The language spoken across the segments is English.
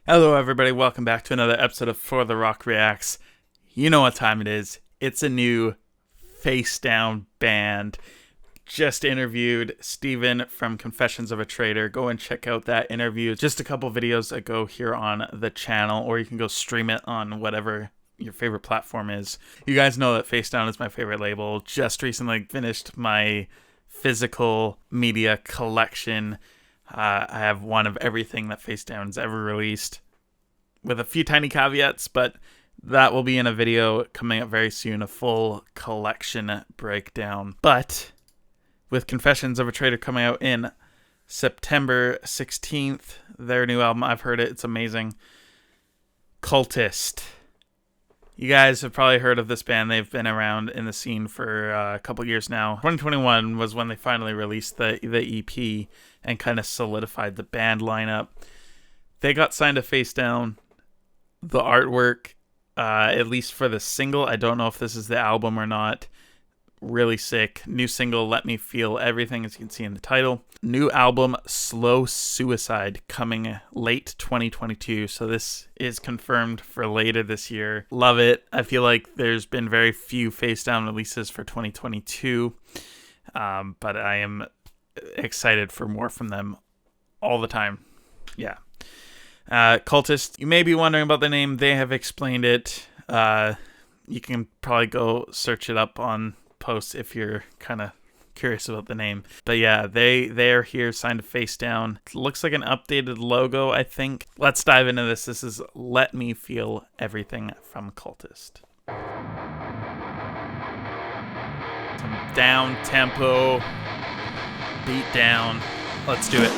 Hello everybody, welcome back to another episode of For the Rock Reacts. You know what time it is. It's a new Facedown band. Just interviewed Steven from Confessions of a Traitor. Go and check out that interview. Just a couple videos ago here on the channel, or you can go stream it on whatever your favorite platform is. You guys know that Facedown is my favorite label. Just recently finished my physical media collection. I have one of everything that Facedown's ever released, with a few tiny caveats, but that will be in a video coming up very soon, a full collection breakdown. But with Confessions of a Traitor coming out in September 16th, their new album, I've heard it, it's amazing. Cultist. You guys have probably heard of this band. They've been around in the scene for a couple years now. 2021 was when they finally released the EP and kind of solidified the band lineup. They got signed to Facedown. The artwork, at least for the single, I don't know if this is the album or not. Really sick. New single, Let Me Feel Everything, as you can see in the title. New album, Slow Suicide, coming late 2022. So this is confirmed for later this year. Love it. I feel like there's been very few Facedown releases for 2022. But I am excited for more from them all the time. Yeah. Cultist, you may be wondering about the name. They have explained it. You can probably go search it up on posts if you're kind of curious about the name. But yeah, they're here, signed to Facedown. It looks like an updated logo, I think. Let's dive into this. This is Let Me Feel Everything from Cultist. Some down tempo beat down. Let's do it.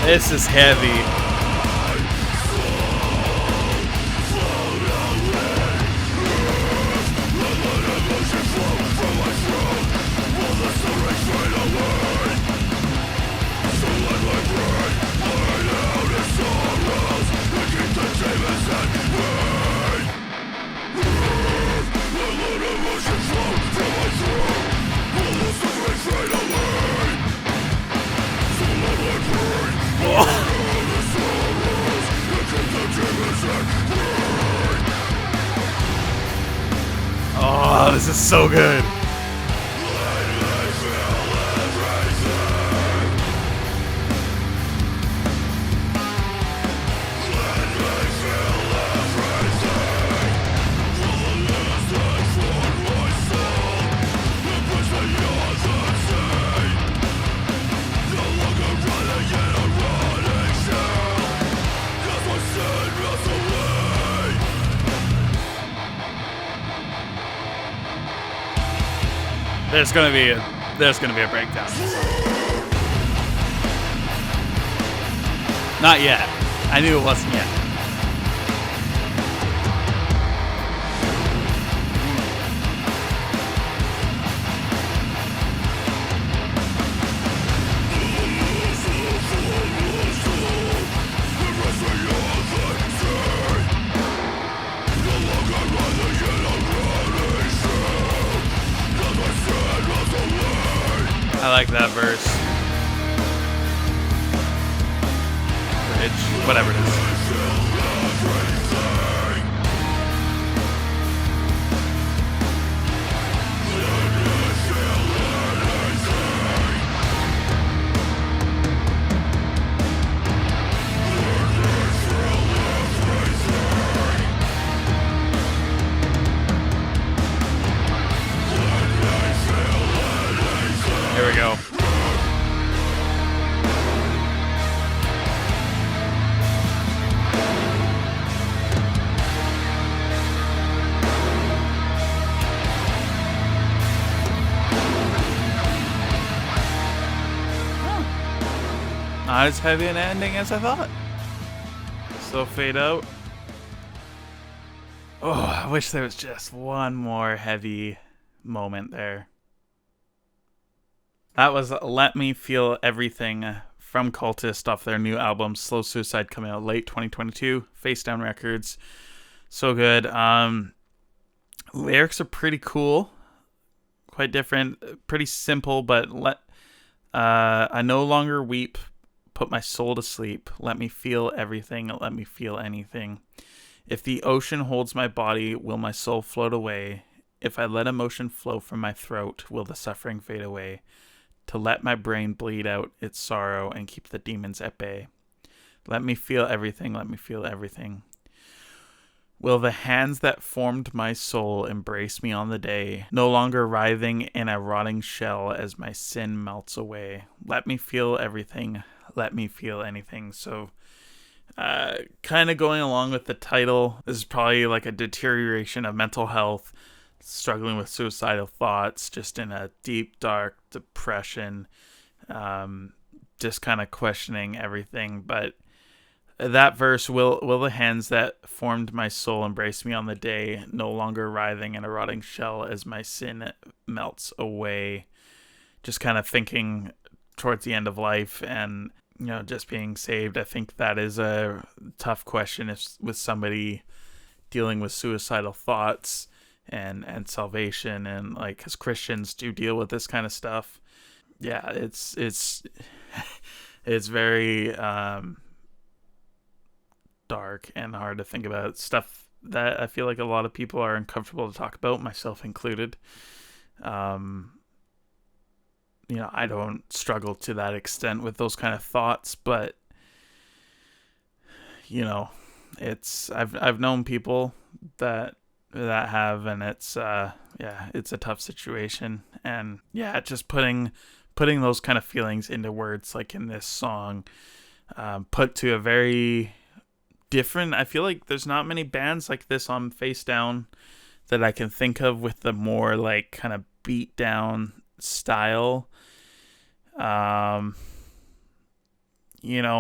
This is heavy. Oh, this is so good. There's gonna be a breakdown. Not yet. I knew it wasn't yet. I like that verse. Bridge, whatever it is. Here we go. not as heavy an ending as I thought. So fade out. Oh, I wish there was just one more heavy moment there. That was Let Me Feel Everything from Cultist off their new album Slow Suicide, coming out late 2022. Facedown Records. So good. Lyrics are pretty cool. Quite different. Pretty simple, but I no longer weep. Put my soul to sleep. Let me feel everything. Let me feel anything. If the ocean holds my body, will my soul float away? If I let emotion flow from my throat, will the suffering fade away? To let my brain bleed out its sorrow and keep the demons at bay. Let me feel everything. Let me feel everything. Will the hands that formed my soul embrace me on the day, no longer writhing in a rotting shell as my sin melts away? Let me feel everything. Let me feel anything. So, kind of going along with the title, this is probably like a deterioration of mental health, struggling with suicidal thoughts, just in a deep, dark depression, just kind of questioning everything. But that verse, will the hands that formed my soul embrace me on the day, no longer writhing in a rotting shell as my sin melts away? Just kind of thinking towards the end of life and, just being saved. I think that is a tough question with somebody dealing with suicidal thoughts and salvation, and like, as Christians do deal with this kind of stuff. Yeah, it's it's very dark and hard to think about. Stuff that I feel like a lot of people are uncomfortable to talk about, myself included. I don't struggle to that extent with those kind of thoughts, but it's I've known people that have, and it's it's a tough situation. And just putting those kind of feelings into words, like in this song, put to a very different, I feel like there's not many bands like this on Facedown that I can think of with the more like kind of beatdown style.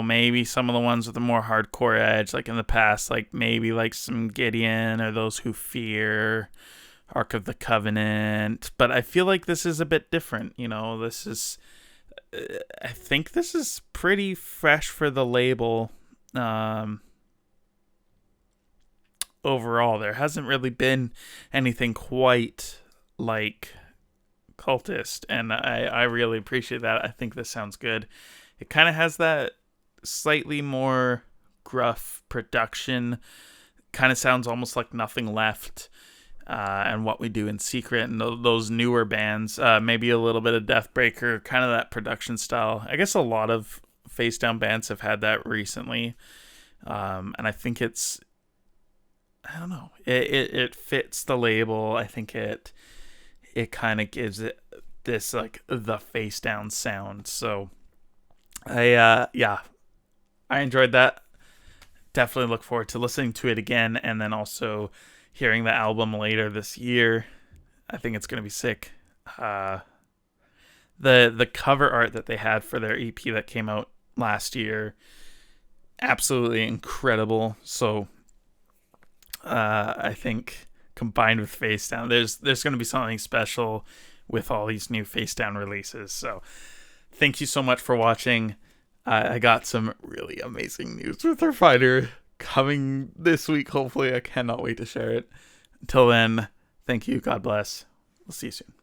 Maybe some of the ones with the more hardcore edge, like in the past, like maybe like some Gideon or Those Who Fear, Ark of the Covenant. But I feel like this is a bit different. This is, I think this is pretty fresh for the label. Overall, there hasn't really been anything quite like Cultist, and I really appreciate that. I think this sounds good. It kind of has that slightly more gruff production. Kind of sounds almost like Nothing Left, and What We Do in Secret, and those newer bands. Maybe a little bit of Deathbreaker, kind of that production style. I guess a lot of Facedown bands have had that recently, and I think it's, I don't know, it fits the label. I think it kind of gives it this like the Facedown sound. So I enjoyed that. Definitely look forward to listening to it again, and then also hearing the album later this year. I think it's gonna be sick. The cover art that they had for their EP that came out last year, absolutely incredible. So I think combined with Facedown, there's going to be something special with all these new Facedown releases. So thank you so much for watching. I got some really amazing news with Refiner coming this week. Hopefully, I cannot wait to share it. Until then, thank you. God bless. We'll see you soon.